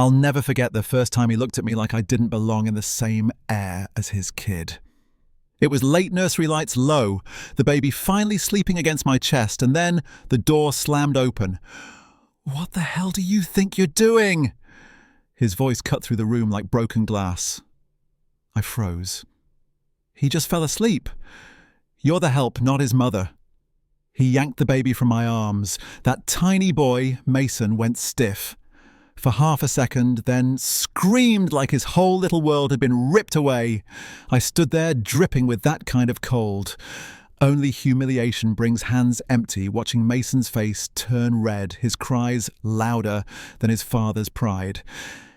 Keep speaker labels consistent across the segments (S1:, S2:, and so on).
S1: I'll never forget the first time he looked at me like I didn't belong in the same air as his kid. It was late nursery lights low, the baby finally sleeping against my chest, and then the door slammed open. "What the hell do you think you're doing?" His voice cut through the room like broken glass. I froze. He just fell asleep. You're the help, not his mother. He yanked the baby from my arms. That tiny boy, Mason, went stiff. For half a second, then screamed like his whole little world had been ripped away. I stood there dripping with that kind of cold. Only humiliation brings hands empty, watching Mason's face turn red, his cries louder than his father's pride.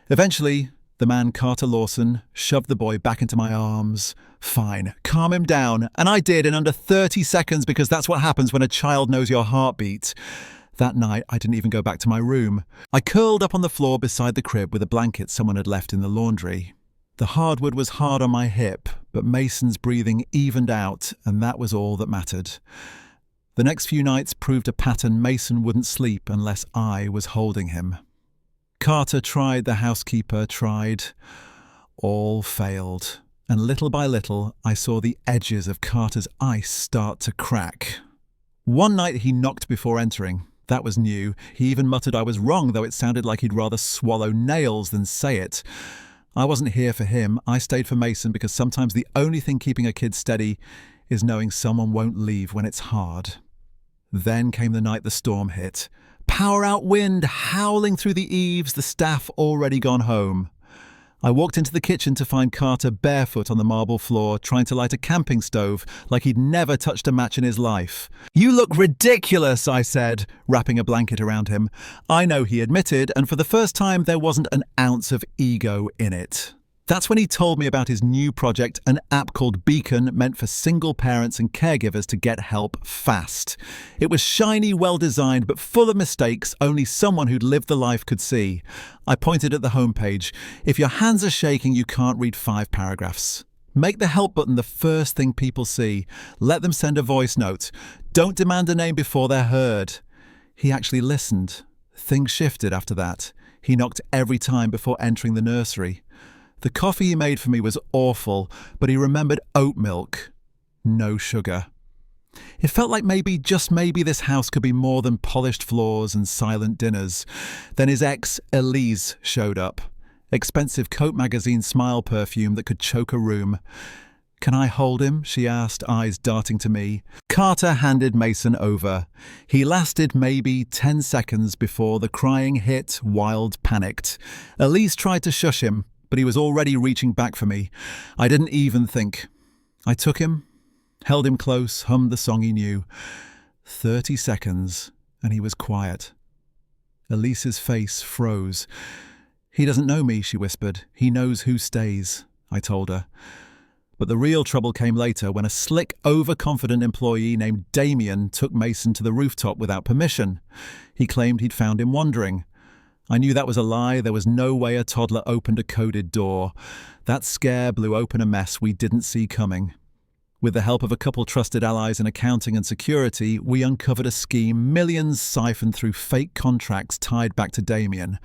S1: Eventually, the man Carter Lawson shoved the boy back into my arms. Fine, calm him down. And I did in under 30 seconds because that's what happens when a child knows your heartbeat. That night, I didn't even go back to my room. I curled up on the floor beside the crib with a blanket someone had left in the laundry. The hardwood was hard on my hip, but Mason's breathing evened out, and that was all that mattered. The next few nights proved a pattern. Mason wouldn't sleep unless I was holding him. Carter tried, the housekeeper tried. All failed, and little by little, I saw the edges of Carter's ice start to crack. One night he knocked before entering. That was new. He even muttered I was wrong, though it sounded like he'd rather swallow nails than say it. I wasn't here for him. I stayed for Mason because sometimes the only thing keeping a kid steady is knowing someone won't leave when it's hard. Then came the night the storm hit. Power out wind howling through the eaves, the staff already gone home. I walked into the kitchen to find Carter barefoot on the marble floor, trying to light a camping stove like he'd never touched a match in his life. "You look ridiculous," I said, wrapping a blanket around him. I know he admitted, and for the first time there wasn't an ounce of ego in it. That's when he told me about his new project, an app called Beacon, meant for single parents and caregivers to get help fast. It was shiny, well-designed, but full of mistakes only someone who'd lived the life could see. I pointed at the homepage. If your hands are shaking, you can't read 5 paragraphs. Make the help button the first thing people see. Let them send a voice note. Don't demand a name before they're heard. He actually listened. Things shifted after that. He knocked every time before entering the nursery. The coffee he made for me was awful, but he remembered oat milk. No sugar. It felt like maybe, just maybe, this house could be more than polished floors and silent dinners. Then his ex, Elise, showed up. Expensive Coat magazine smile perfume that could choke a room. "Can I hold him?" she asked, eyes darting to me. Carter handed Mason over. He lasted maybe 10 seconds before the crying hit, wild panicked. Elise tried to shush him, but he was already reaching back for me. I didn't even think. I took him, held him close, hummed the song he knew. 30 seconds, and he was quiet. Elise's face froze. "He doesn't know me," she whispered. "He knows who stays," I told her. But the real trouble came later when a slick, overconfident employee named Damien took Mason to the rooftop without permission. He claimed he'd found him wandering. I knew that was a lie. There was no way a toddler opened a coded door. That scare blew open a mess we didn't see coming. With the help of a couple trusted allies in accounting and security, we uncovered a scheme, millions siphoned through fake contracts tied back to Damien.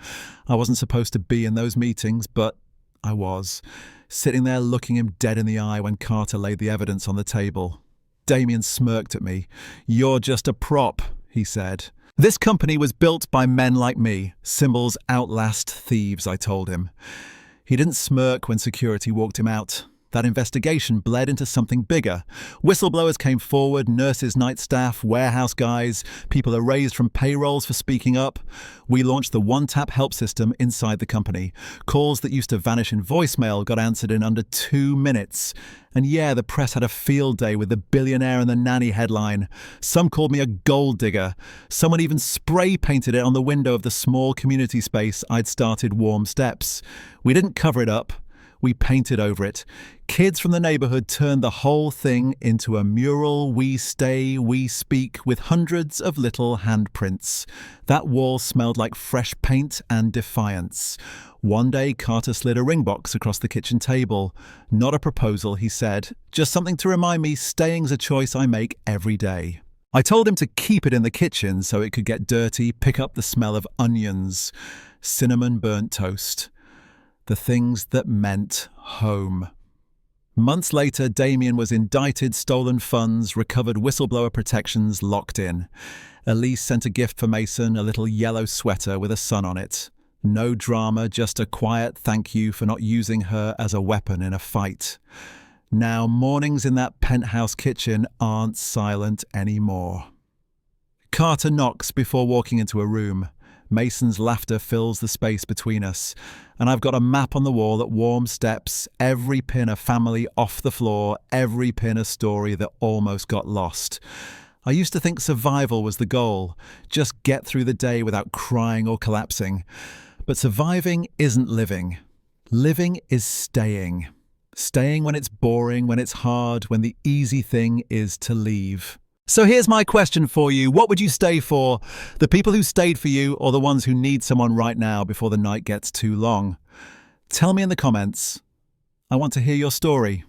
S1: I wasn't supposed to be in those meetings, but I was, sitting there looking him dead in the eye when Carter laid the evidence on the table. Damien smirked at me. "You're just a prop," he said. "This company was built by men like me. Symbols outlast thieves," I told him. He didn't smirk when security walked him out. That investigation bled into something bigger. Whistleblowers came forward, nurses, night staff, warehouse guys, people erased from payrolls for speaking up. We launched the one-tap help system inside the company. Calls that used to vanish in voicemail got answered in under 2 minutes. And yeah, the press had a field day with the Billionaire and the nanny headline. Some called me a gold digger. Someone even spray painted it on the window of the small community space I'd started, Warm Steps. We didn't cover it up. We painted over it. Kids from the neighborhood turned the whole thing into a mural, "We Stay, We Speak," with hundreds of little handprints. That wall smelled like fresh paint and defiance. One day, Carter slid a ring box across the kitchen table. "Not a proposal," he said. "Just something to remind me staying's a choice I make every day." I told him to keep it in the kitchen so it could get dirty, pick up the smell of onions, cinnamon burnt toast, the things that meant home. Months later, Damien was indicted, stolen funds, recovered whistleblower protections, locked in. Elise sent a gift for Mason, a little yellow sweater with a sun on it. No drama, just a quiet thank you for not using her as a weapon in a fight. Now, mornings in that penthouse kitchen aren't silent anymore. Carter knocks before walking into a room. Mason's laughter fills the space between us, and I've got a map on the wall that warm steps, every pin a family off the floor, every pin a story that almost got lost. I used to think survival was the goal, just get through the day without crying or collapsing. But surviving isn't living. Living is staying. Staying when it's boring, when it's hard, when the easy thing is to leave. So here's my question for you. What would you stay for? The people who stayed for you or the ones who need someone right now before the night gets too long? Tell me in the comments. I want to hear your story.